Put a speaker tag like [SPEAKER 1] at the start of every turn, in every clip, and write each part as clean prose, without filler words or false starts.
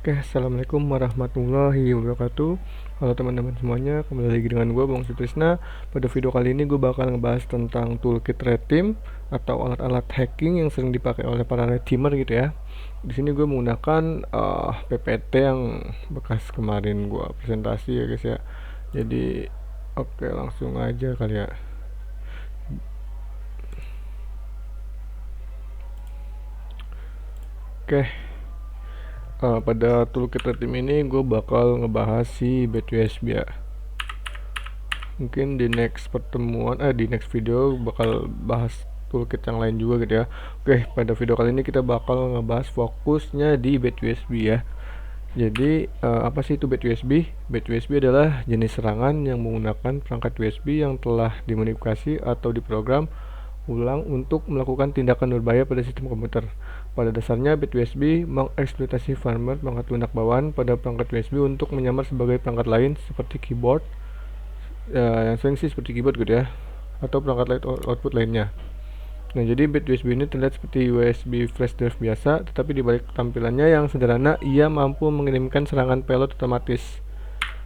[SPEAKER 1] Oke, assalamualaikum warahmatullahi wabarakatuh. Halo teman-teman semuanya, kembali lagi dengan gue Bang Sutrisna. Pada video kali ini gue bakal ngebahas tentang toolkit red team atau alat-alat hacking yang sering dipakai oleh para red teamer gitu ya. Di sini gue menggunakan PPT yang bekas kemarin gue presentasi ya guys ya. Jadi oke, langsung aja kali ya. Oke, pada toolkit red team ini gue bakal ngebahas si BTUSB ya. Mungkin di next pertemuan di next video bakal bahas toolkit yang lain juga gitu ya. Oke, pada video kali ini kita bakal ngebahas fokusnya di BitUSB ya. Jadi apa sih itu BitUSB? BitUSB adalah jenis serangan yang menggunakan perangkat USB yang telah dimodifikasi atau diprogram ulang untuk melakukan tindakan berbahaya pada sistem komputer. Pada dasarnya, BitUSB mengeksploitasi firmware perangkat lunak bawaan pada perangkat USB untuk menyamar sebagai perangkat lain seperti keyboard, yang sering sih seperti keyboard gitu ya, atau perangkat light output lainnya. Nah, jadi bit USB ini terlihat seperti USB flash drive biasa, tetapi di balik tampilannya yang sederhana, ia mampu mengirimkan serangan payload otomatis.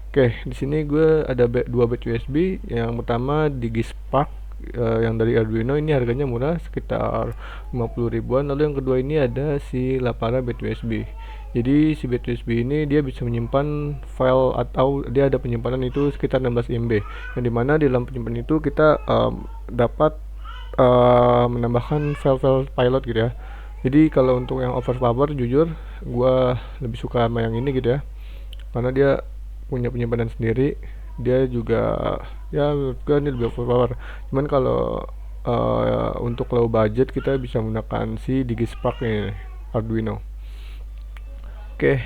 [SPEAKER 1] Oke, di sini gue ada dua bit USB. Yang pertama DigiSpark, yang dari Arduino, ini harganya murah sekitar 50 ribuan. Lalu yang kedua ini ada si Lapara bit USB. Jadi si bit USB ini dia bisa menyimpan file atau dia ada penyimpanan itu sekitar 16 MB. Yang dimana di dalam penyimpanan itu kita dapat menambahkan file-file pilot gitu ya. Jadi kalau untuk yang overpower jujur gue lebih suka sama yang ini gitu ya, karena dia punya penyimpanan sendiri. Dia juga ya menurut gue ini lebih overpower. Cuman kalau untuk low budget kita bisa menggunakan si DigiSpark ini, Arduino. Oke,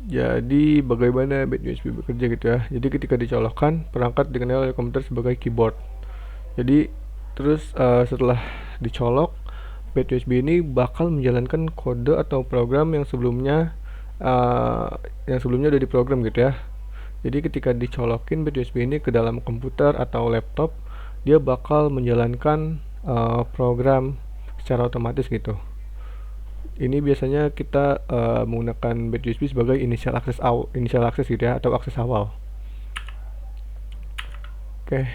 [SPEAKER 1] jadi bagaimana bit USB bekerja gitu ya. Jadi ketika dicolokkan, perangkat dikenal oleh komputer sebagai keyboard. Jadi terus setelah dicolok, bit USB ini bakal menjalankan kode atau program yang sebelumnya udah diprogram gitu ya. Jadi ketika dicolokin bit USB ini ke dalam komputer atau laptop, dia bakal menjalankan program secara otomatis gitu. Ini biasanya kita menggunakan bit USB sebagai initial access gitu ya, atau akses awal. Oke.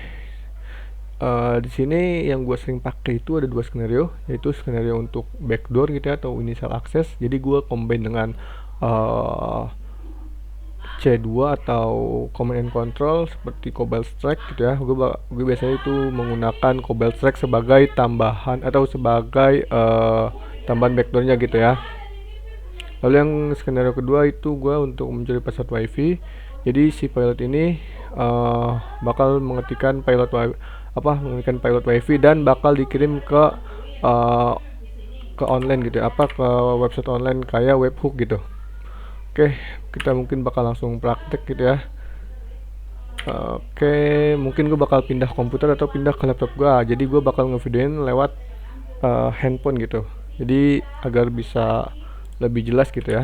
[SPEAKER 1] Di sini yang gue sering pakai itu ada dua skenario, yaitu skenario untuk backdoor gitu ya, atau initial access. Jadi gue combine dengan uh, C2 atau command and control seperti Cobalt Strike gitu ya. Gue biasanya itu menggunakan Cobalt Strike sebagai tambahan atau sebagai tambahan backdoornya gitu ya. Lalu yang skenario kedua itu gue untuk mencuri password wifi. Jadi si pilot ini bakal mengetikkan mengetikkan pilot wifi dan bakal dikirim uh, ke online gitu ya, ke website online kayak webhook gitu. Oke, kita mungkin bakal langsung praktek gitu ya. Oke, mungkin gue bakal pindah komputer atau pindah ke laptop gue. Jadi gue bakal ngevideoin lewat handphone gitu. Jadi agar bisa lebih jelas gitu ya.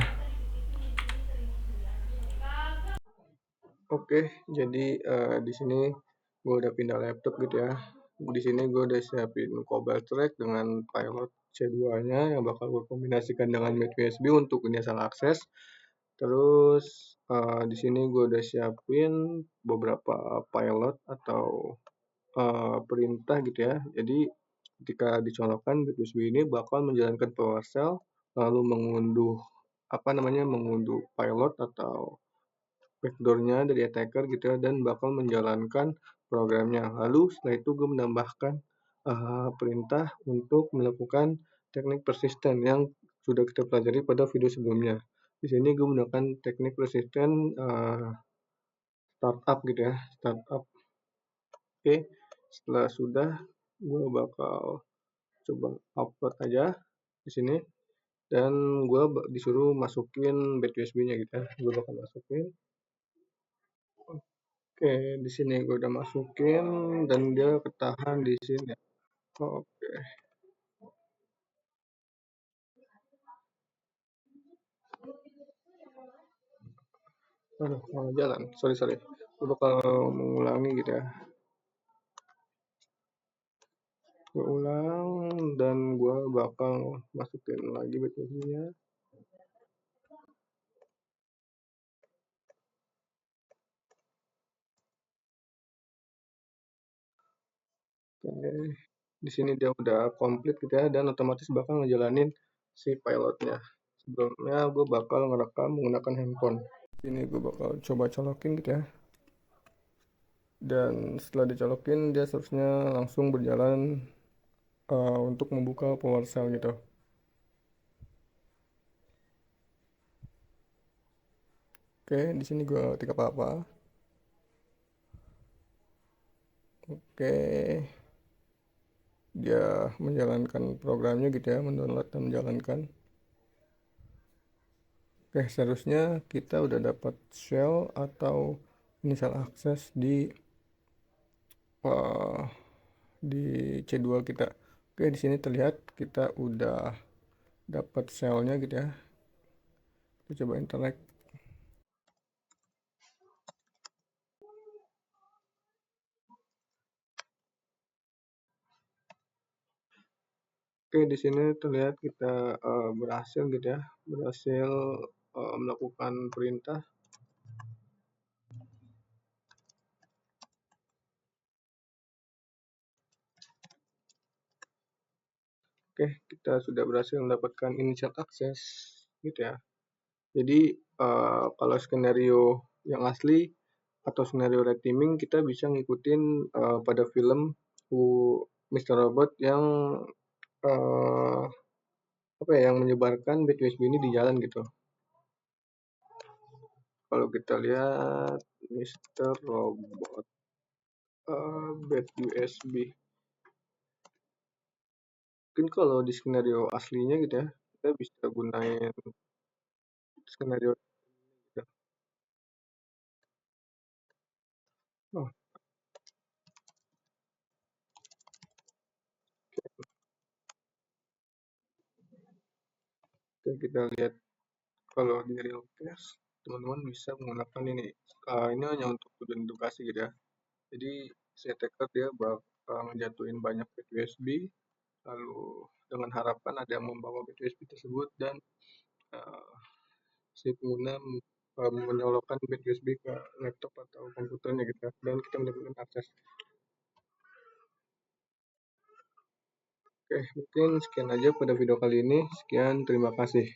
[SPEAKER 1] Oke, jadi di sini gue udah pindah laptop gitu ya. Di sini gue udah siapin Cobalt Track dengan pilot C2-nya yang bakal gue kombinasikan dengan micro USB untuk initial access. Terus di sini gue udah siapin beberapa pilot atau perintah gitu ya. Jadi ketika dicolokkan bit USB ini bakal menjalankan PowerShell, lalu mengunduh pilot atau backdoornya dari attacker gitu ya, dan bakal menjalankan programnya. Lalu setelah itu gue menambahkan perintah untuk melakukan teknik persisten yang sudah kita pelajari pada video sebelumnya. Di sini gue menggunakan teknik persisten startup gitu ya, startup. Oke, setelah sudah gue bakal coba upload aja di sini, dan gue disuruh masukin bit USB-nya gitu ya. Gue bakal masukin. Oke, di sini gue udah masukin dan dia ketahan di sini. Oke. Aduh, malah jalan. Sorry. Gue bakal mengulangi gitu ya. Gue ulang dan gue bakal masukin lagi BTV-nya. Oke, di sini dia udah komplit gitu ya, dan otomatis bakal ngejalanin si pilotnya. Sebelumnya gue bakal ngerekam menggunakan handphone. Ini gue bakal coba colokin gitu ya, dan setelah dicolokin dia seharusnya langsung berjalan untuk membuka power cell gitu. Oke, di sini gue ketik apa-apa. Oke, dia menjalankan programnya gitu ya, mendownload dan menjalankan. Oke, seharusnya kita udah dapat shell atau initial access eh, di C2 kita. Oke, di sini terlihat kita udah dapat shellnya gitu ya. Kita coba interact. Oke, di sini terlihat kita berhasil gitu ya, berhasil melakukan perintah. Oke, kita sudah berhasil mendapatkan initial access gitu ya. Jadi kalau skenario yang asli atau skenario red teaming kita bisa ngikutin pada film Mr. Robot yang uh, apa ya, yang menyebarkan bit USB ini di jalan gitu. Kalau kita lihat Mr. Robot bit USB, mungkin kalau di skenario aslinya gitu ya, kita bisa gunain skenario gitu. Oh, oke, kita lihat kalau di real case teman-teman bisa menggunakan ini. Ini hanya untuk tujuan edukasi gitu ya. Jadi si attacker dia bakal ngejatuhin banyak bit USB, lalu dengan harapan ada yang membawa bit USB tersebut, dan uh, si pengguna menyolokkan bit USB ke laptop atau komputernya gitu ya, dan kita mendapatkan akses. Oke, mungkin sekian aja pada video kali ini. Sekian, terima kasih.